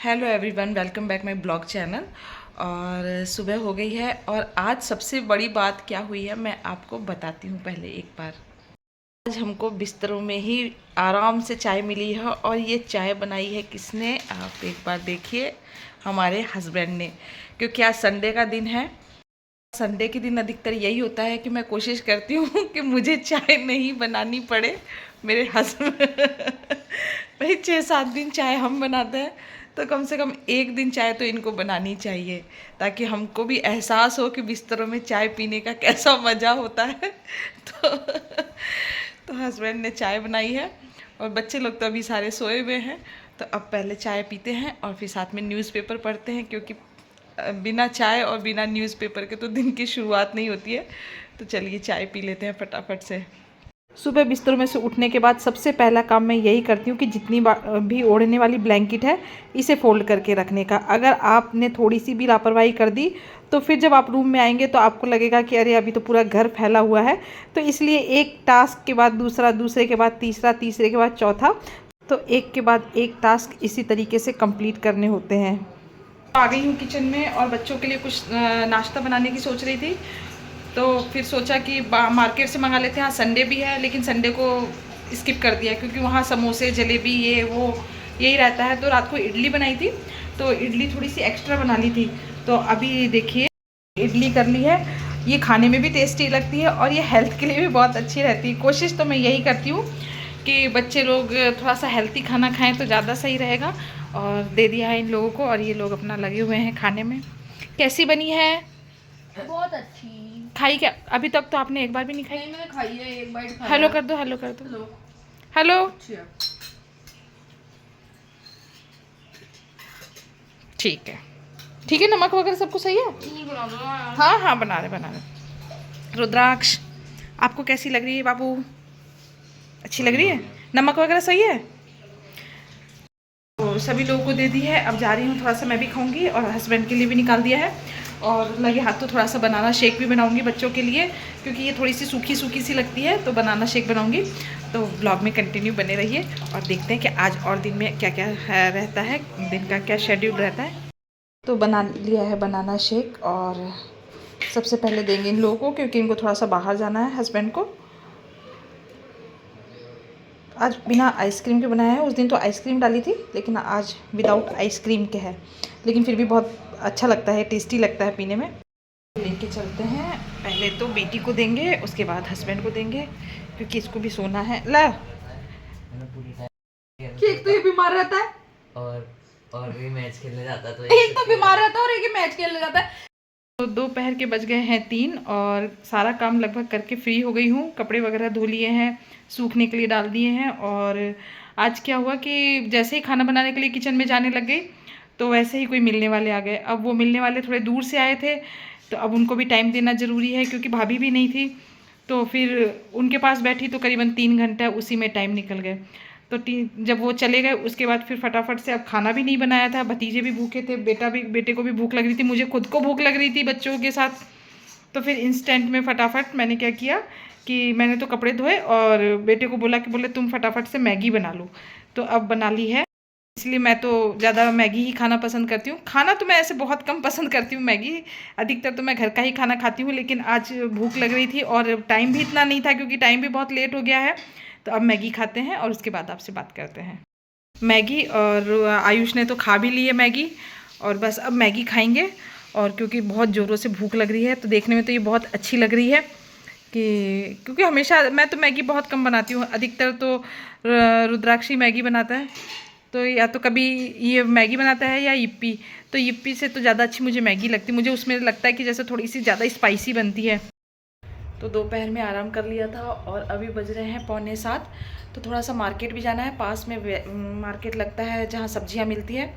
Hello everyone, welcome back my blog channel. और सुबह हो गई है और आज सबसे बड़ी बात क्या हुई है मैं आपको बताती हूँ। पहले एक बार आज हमको बिस्तरों में ही आराम से चाय मिली है और ये चाय बनाई है किसने, आप एक बार देखिए, हमारे हस्बैंड ने। क्योंकि आज संडे का दिन है। संडे के दिन अधिकतर यही होता है कि मैं कोशिश करती हूँ कि मुझे चाय नहीं बनानी पड़े। मेरे हस्बैंड भाई 6-7 दिन चाय हम बनाते हैं, तो कम से कम एक दिन चाय तो इनको बनानी चाहिए, ताकि हमको भी एहसास हो कि बिस्तरों में चाय पीने का कैसा मज़ा होता है। तो हस्बैंड ने चाय बनाई है और बच्चे लोग तो अभी सारे सोए हुए हैं। तो अब पहले चाय पीते हैं और फिर साथ में न्यूज़पेपर पढ़ते हैं, क्योंकि बिना चाय और बिना न्यूज़पेपर के तो दिन की शुरुआत नहीं होती है। तो चलिए चाय पी लेते हैं फटाफट से। सुबह बिस्तरों में से उठने के बाद सबसे पहला काम मैं यही करती हूँ कि जितनी भी ओढ़ने वाली ब्लैंकेट है इसे फोल्ड करके रखने का। अगर आपने थोड़ी सी भी लापरवाही कर दी तो फिर जब आप रूम में आएंगे तो आपको लगेगा कि अरे अभी तो पूरा घर फैला हुआ है। तो इसलिए एक टास्क के बाद दूसरा, दूसरे के बाद तीसरा, तीसरे के बाद चौथा, तो एक के बाद एक टास्क इसी तरीके से कंप्लीट करने होते हैं। आ गई हूँ किचन में और बच्चों के लिए कुछ नाश्ता बनाने की सोच रही थी। तो फिर सोचा कि मार्केट से मंगा लेते हैं। आज संडे भी है, लेकिन संडे को स्किप कर दिया क्योंकि वहाँ समोसे, जलेबी, ये वो यही रहता है। तो रात को इडली बनाई थी, तो इडली थोड़ी सी एक्स्ट्रा बना ली थी। तो अभी देखिए इडली कर ली है। ये खाने में भी टेस्टी लगती है और ये हेल्थ के लिए भी बहुत अच्छी रहती है। कोशिश तो मैं यही करती हूँ कि बच्चे लोग थोड़ा सा हेल्थी खाना खाएं तो ज़्यादा सही रहेगा। और दे दिया है इन लोगों को और ये लोग अपना लगे हुए हैं खाने में। कैसी बनी है? बहुत अच्छी। खाई क्या? अभी तक तो आपने एक बार भी नहीं खाई। नहीं, मैंने खाई है, एक बाइट खाया। हेलो कर दो, हेलो कर दो। हेलो। हेलो। अच्छा। ठीक है, ठीक है। नमक वगैरह सब कुछ सही है? बना दो यार। हाँ हाँ, बना रहे बना रहे। रुद्राक्ष, आपको कैसी लग रही है बाबू? अच्छी लग रही है? नमक वगैरह सही है? तो सभी लोगों को दे दी है। अब जा रही हूँ, थोड़ा सा मैं भी खाऊंगी और हस्बैंड के लिए भी निकाल दिया है। और लगे हाथ तो थोड़ा सा बनाना शेक भी बनाऊंगी बच्चों के लिए, क्योंकि ये थोड़ी सी सूखी सूखी सी लगती है। तो बनाना शेक बनाऊंगी। तो ब्लॉग में कंटिन्यू बने रहिए और देखते हैं कि आज और दिन में क्या क्या रहता है, दिन का क्या शेड्यूल रहता है। तो बना लिया है बनाना शेक और सबसे पहले देंगे इन लोगों को, क्योंकि इनको थोड़ा सा बाहर जाना है, हस्बैंड को। आज बिना आइसक्रीम के बनाया है। उस दिन तो आइसक्रीम डाली थी, लेकिन आज विदाउट आइसक्रीम के है। लेकिन फिर भी बहुत अच्छा लगता है, टेस्टी लगता है पीने में। लेके चलते हैं। पहले तो बेटी को देंगे, उसके बाद हस्बैंड को देंगे, क्योंकि इसको भी सोना है। ला एक तो ये बीमार रहता है और भी मैच खेलने जाता तो एक तो बीमार रहता है और एक मैच खेलने जाता है। तो दोपहर के बज गए हैं 3 और सारा काम लगभग करके फ्री हो गई हूँ। कपड़े वगैरह धो लिए हैं, सूखने के लिए डाल दिए हैं। और आज क्या हुआ कि जैसे ही खाना बनाने के लिए किचन में जाने लग गई, तो वैसे ही कोई मिलने वाले आ गए। अब वो मिलने वाले थोड़े दूर से आए थे, तो अब उनको भी टाइम देना ज़रूरी है, क्योंकि भाभी भी नहीं थी। तो फिर उनके पास बैठी तो करीबन 3 घंटा उसी में टाइम निकल गए। तो जब वो चले गए उसके बाद फिर फटाफट से, अब खाना भी नहीं बनाया था, भतीजे भी भूखे थे, बेटे को भी भूख लग रही थी, मुझे खुद को भूख लग रही थी बच्चों के साथ। तो फिर इंस्टेंट में फटाफट मैंने क्या किया कि मैंने तो कपड़े धोए और बेटे को बोला कि बोले तुम फटाफट से मैगी बना लो। तो अब बना ली है। इसलिए मैं तो ज़्यादा मैगी ही खाना पसंद करती हूँ। खाना तो मैं ऐसे बहुत कम पसंद करती हूँ मैगी, अधिकतर तो मैं घर का ही खाना खाती हूँ। लेकिन आज भूख लग रही थी और टाइम भी इतना नहीं था, क्योंकि टाइम भी बहुत लेट हो गया है। तो अब मैगी खाते हैं और उसके बाद आपसे बात करते हैं। मैगी, और आयुष ने तो खा भी ली है मैगी, और बस अब मैगी खाएंगे। और क्योंकि बहुत ज़ोरों से भूख लग रही है, तो देखने में तो ये बहुत अच्छी लग रही है कि, क्योंकि हमेशा मैं तो मैगी बहुत कम बनाती हूँ, अधिकतर तो रुद्राक्षी मैगी बनाता है। तो या तो कभी ये मैगी बनाता है या यिप्पी। तो यिप्पी से तो ज़्यादा अच्छी मुझे मैगी लगती है। मुझे उसमें लगता है कि जैसे थोड़ी सी ज़्यादा स्पाइसी बनती है। तो दोपहर में आराम कर लिया था और अभी बज रहे हैं 6:45। तो थोड़ा सा मार्केट भी जाना है। पास में मार्केट लगता है जहाँ सब्जियाँ मिलती हैं,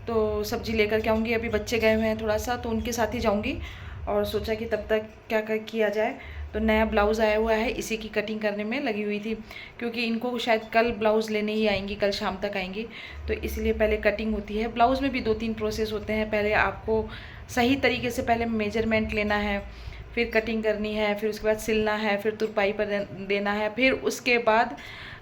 तो सब्जी लेकर के आऊँगी। अभी बच्चे गए हुए हैं थोड़ा सा, तो उनके साथ ही जाऊँगी। और सोचा कि तब तक क्या किया जाए। तो नया ब्लाउज़ आया हुआ है, इसी की कटिंग करने में लगी हुई थी, क्योंकि इनको शायद कल ब्लाउज़ लेने ही आएंगी, कल शाम तक आएंगी। तो इसलिए पहले कटिंग होती है। ब्लाउज़ में भी 2-3 प्रोसेस होते हैं। पहले आपको सही तरीके से पहले मेजरमेंट लेना है, फिर कटिंग करनी है, फिर उसके बाद सिलना है, फिर तुरपाई पर देना है, फिर उसके बाद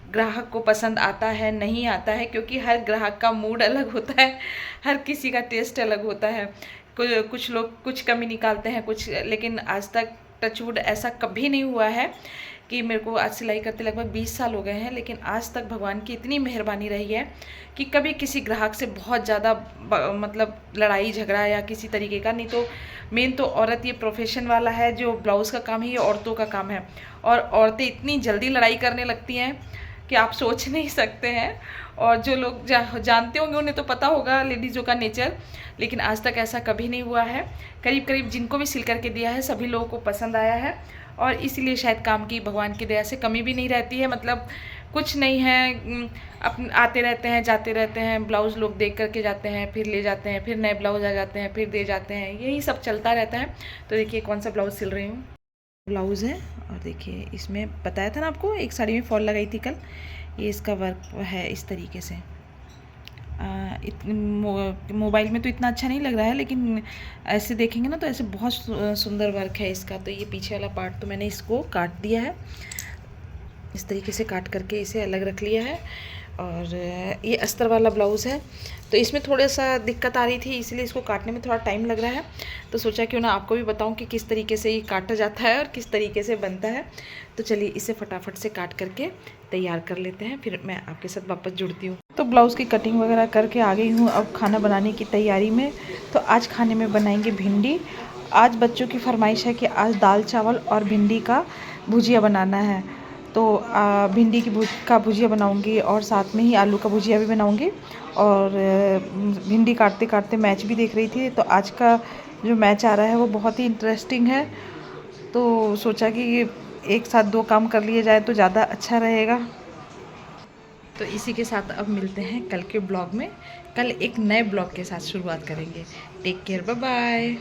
ग्राहक को पसंद आता है नहीं आता है, क्योंकि हर ग्राहक का मूड अलग होता है, हर किसी का टेस्ट अलग होता है। कुछ लोग कुछ कमी निकालते हैं कुछ, लेकिन आज तक टचवुड ऐसा कभी नहीं हुआ है कि मेरे को आज सिलाई करते लगभग 20 साल हो गए हैं, लेकिन आज तक भगवान की इतनी मेहरबानी रही है कि कभी किसी ग्राहक से बहुत ज़्यादा मतलब लड़ाई झगड़ा या किसी तरीके का नहीं। तो मेन तो औरत ये प्रोफेशन वाला है, जो ब्लाउज़ का काम है ये औरतों का काम है, और औरतें इतनी जल्दी लड़ाई करने लगती हैं कि आप सोच नहीं सकते हैं। और जो लोग जानते होंगे उन्हें तो पता होगा लेडीज़ों का नेचर, लेकिन आज तक ऐसा कभी नहीं हुआ है। करीब करीब जिनको भी सिल करके दिया है सभी लोगों को पसंद आया है, और इसीलिए शायद काम की भगवान की दया से कमी भी नहीं रहती है। मतलब कुछ नहीं है, आते रहते हैं जाते रहते हैं, ब्लाउज़ लोग देख करके जाते हैं, फिर ले जाते हैं, फिर नए ब्लाउज़ आ जाते हैं, फिर दे जाते हैं, यही सब चलता रहता है। तो देखिए कौन सा ब्लाउज़ सिल रही हूँ, ब्लाउज़ है, और देखिए इसमें बताया था ना आपको एक साड़ी में फॉल लगाई थी कल, ये इसका वर्क है इस तरीके से। मोबाइल में तो इतना अच्छा नहीं लग रहा है, लेकिन ऐसे देखेंगे ना तो ऐसे बहुत सुंदर वर्क है इसका। तो ये पीछे वाला पार्ट तो मैंने इसको काट दिया है, इस तरीके से काट करके इसे अलग रख लिया है। और ये अस्तर वाला ब्लाउज़ है, तो इसमें थोड़ा सा दिक्कत आ रही थी, इसलिए इसको काटने में थोड़ा टाइम लग रहा है। तो सोचा क्यों ना आपको भी बताऊं कि किस तरीके से ये काटा जाता है और किस तरीके से बनता है। तो चलिए इसे फटाफट से काट करके तैयार कर लेते हैं, फिर मैं आपके साथ वापस जुड़ती हूँ। तो ब्लाउज़ की कटिंग वगैरह करके आ गई हूँ अब खाना बनाने की तैयारी में। तो आज खाने में बनाएंगे भिंडी। आज बच्चों की फरमाइश है कि आज दाल चावल और भिंडी का भुजिया बनाना है, तो भिंडी की भुजिया बनाऊंगी और साथ में ही आलू का भुजिया भी बनाऊंगी। और भिंडी काटते काटते मैच भी देख रही थी, तो आज का जो मैच आ रहा है वो बहुत ही इंटरेस्टिंग है, तो सोचा कि एक साथ दो काम कर लिए जाए तो ज़्यादा अच्छा रहेगा। तो इसी के साथ अब मिलते हैं कल के ब्लॉग में। कल एक नए ब्लॉग के साथ शुरुआत करेंगे। Take care, bye bye.